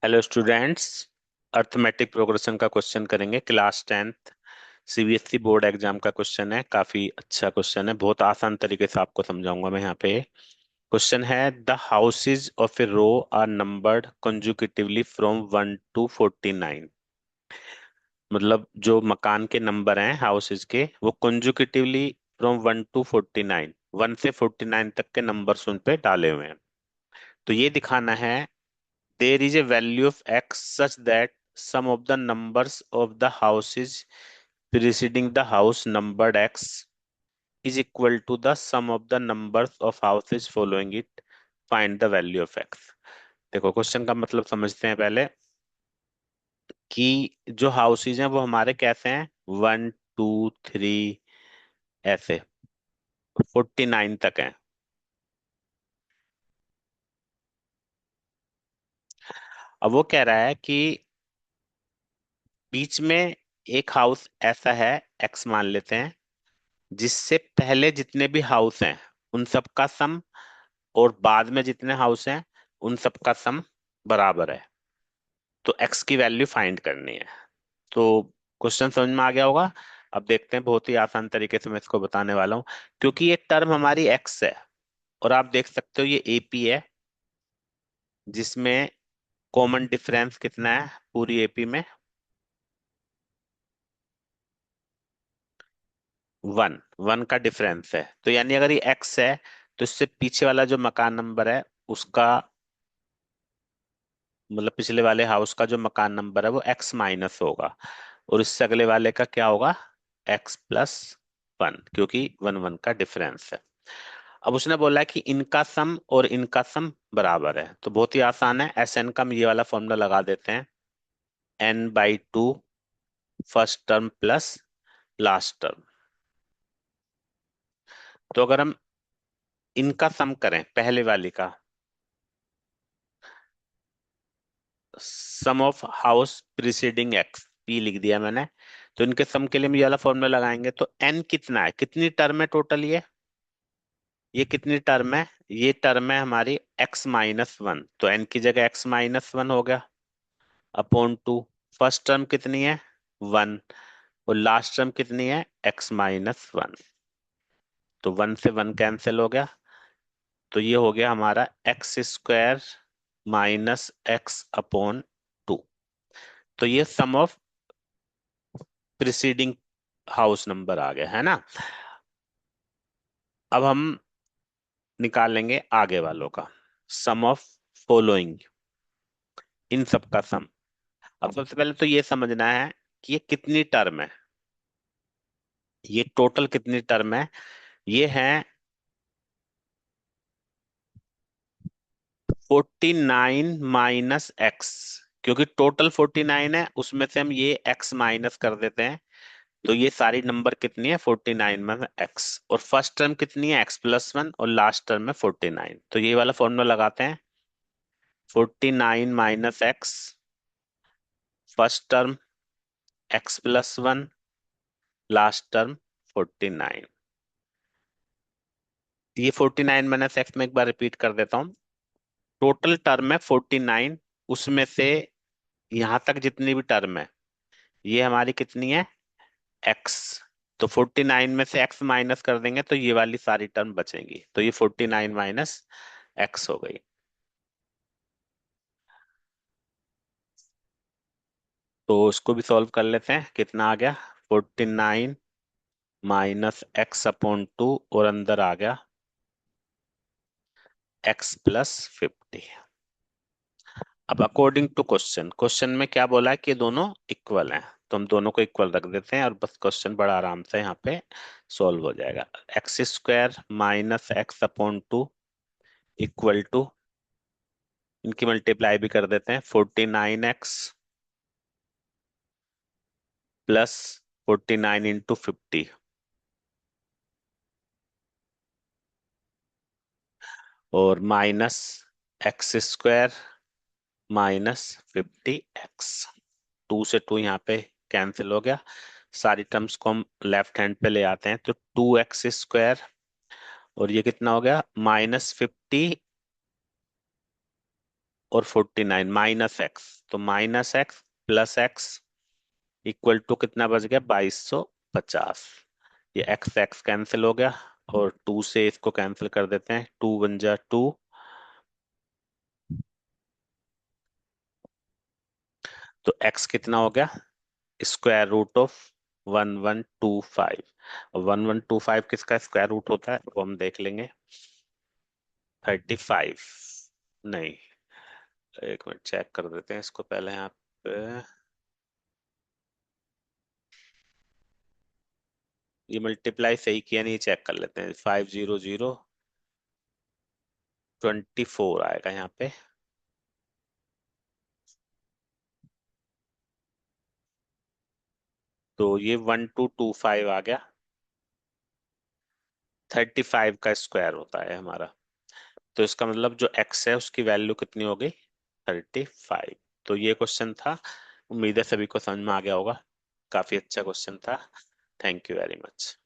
Hello students. Arithmetic progression का question करेंगे। Class 10th CBSE board exam का question है। काफी अच्छा क्वेश्चन है, बहुत आसान तरीके से आपको समझाऊंगा मैं यहाँ पे। क्वेश्चन है, the houses of a row are numbered consecutively from 1 to 49। मतलब जो मकान के नंबर हैं हाउसेज के, वो कंजुकेटिवली फ्रॉम 1 to 49, 1 से 49 तक के नंबर्स उन पे डाले हुए हैं। तो ये दिखाना है, there is a value of x such that sum of the numbers of the houses preceding the house numbered x is equal to the sum of the numbers of houses following it. Find the value of x। देखो question का मतलब समझते हैं पहले कि जो houses हैं वो हमारे कैसे हैं, 1 2 3 ऐसे 49 तक हैं। अब वो कह रहा है कि बीच में एक हाउस ऐसा है, एक्स मान लेते हैं, जिससे पहले जितने भी हाउस हैं उन सब का सम और बाद में जितने हाउस हैं उन सब का सम बराबर है। तो एक्स की वैल्यू फाइंड करनी है। तो क्वेश्चन समझ में आ गया होगा। अब देखते हैं, बहुत ही आसान तरीके से मैं इसको बताने वाला हूँ। क्योंकि ये टर्म हमारी एक्स है और आप देख सकते हो ये एपी है, जिसमें कॉमन डिफरेंस कितना है पूरी एपी में, 1 1 का डिफरेंस है। तो यानी अगर ये एक्स है तो इससे पीछे वाला जो मकान नंबर है उसका, मतलब पिछले वाले हाउस का जो मकान नंबर है वो एक्स माइनस होगा, और इससे अगले वाले का क्या होगा, x+1, क्योंकि 1 1 का डिफरेंस है। अब उसने बोला है कि इनका सम और इनका सम बराबर है। तो बहुत ही आसान है, एस एन का हम ये वाला फॉर्मूला लगा देते हैं, n/2 first term plus last term. तो अगर हम इनका सम करें पहले वाली का, sum of house preceding X, P लिख दिया मैंने। तो इनके सम के लिए हम ये वाला फॉर्मूला लगाएंगे। तो एन कितना है, कितनी टर्म है टोटल, ये कितनी टर्म है, ये टर्म है हमारी x-1। तो n की जगह x-1 हो गया अपॉन 2। फर्स्ट टर्म कितनी है, 1, और लास्ट टर्म कितनी है, x-1। तो 1 से 1 कैंसिल हो गया। तो ये हो गया हमारा x² माइनस एक्स अपॉन 2। तो ये सम ऑफ प्रिसीडिंग हाउस नंबर आ गया है ना। अब हम निकालेंगे आगे वालों का सम ऑफ फॉलोइंग, इन सब का सम। अब सबसे पहले तो ये समझना है कि ये कितनी टर्म है, ये टोटल कितनी टर्म है। ये है 49 - x, क्योंकि टोटल 49 है, उसमें से हम ये x माइनस कर देते हैं। तो ये सारी नंबर कितनी है, 49 में x, और फर्स्ट टर्म कितनी है, x+1, और लास्ट टर्म है 49। तो ये वाला फॉर्मूला लगाते हैं, 49 - x, first term x+1, last term 49। ये 49 - x में एक बार रिपीट कर देता हूँ। टोटल टर्म है 49, उसमें से यहां तक जितनी भी टर्म है ये हमारी कितनी है, x। तो 49 में से x माइनस कर देंगे तो ये वाली सारी टर्म बचेंगी। तो ये 49 - x हो गई। तो इसको भी सॉल्व कर लेते हैं, कितना आ गया, 49 - x अपॉन 2, और अंदर आ गया x+50। अब अकॉर्डिंग टू क्वेश्चन, क्वेश्चन में क्या बोला है कि दोनों इक्वल हैं, तो हम दोनों को इक्वल रख देते हैं और बस क्वेश्चन बड़ा आराम से यहाँ पे सॉल्व हो जाएगा। x² minus x upon 2 equal to, इनकी मल्टीप्लाई भी कर देते हैं, 49x प्लस 49 × 50, और माइनस x² माइनस 50x। 2 से 2 यहाँ पे कैंसिल हो गया। सारी टर्म्स को हम लेफ्ट हैंड पे ले आते हैं, तो 2x², और ये कितना हो गया, -50 और 49 माइनस एक्स, तो -x + x इक्वल टू कितना बच गया, 2250। ये एक्स एक्स कैंसिल हो गया, और 2 से इसको कैंसिल कर देते हैं, 2 × 1 = 2। तो x कितना हो गया, √1125। 1125 किसका स्क्वायर रूट होता है वो हम देख लेंगे। 35, नहीं, एक मिनट चेक कर देते हैं इसको पहले यहाँ पे। ये मल्टीप्लाई सही किया नहीं, चेक कर लेते हैं। 50024 आएगा यहाँ पे। तो ये 1225 आ गया। 35 का स्क्वायर होता है हमारा। तो इसका मतलब जो एक्स है उसकी वैल्यू कितनी हो गई, 35। तो ये क्वेश्चन था। उम्मीद है सभी को समझ में आ गया होगा। काफी अच्छा क्वेश्चन था। Thank you very much.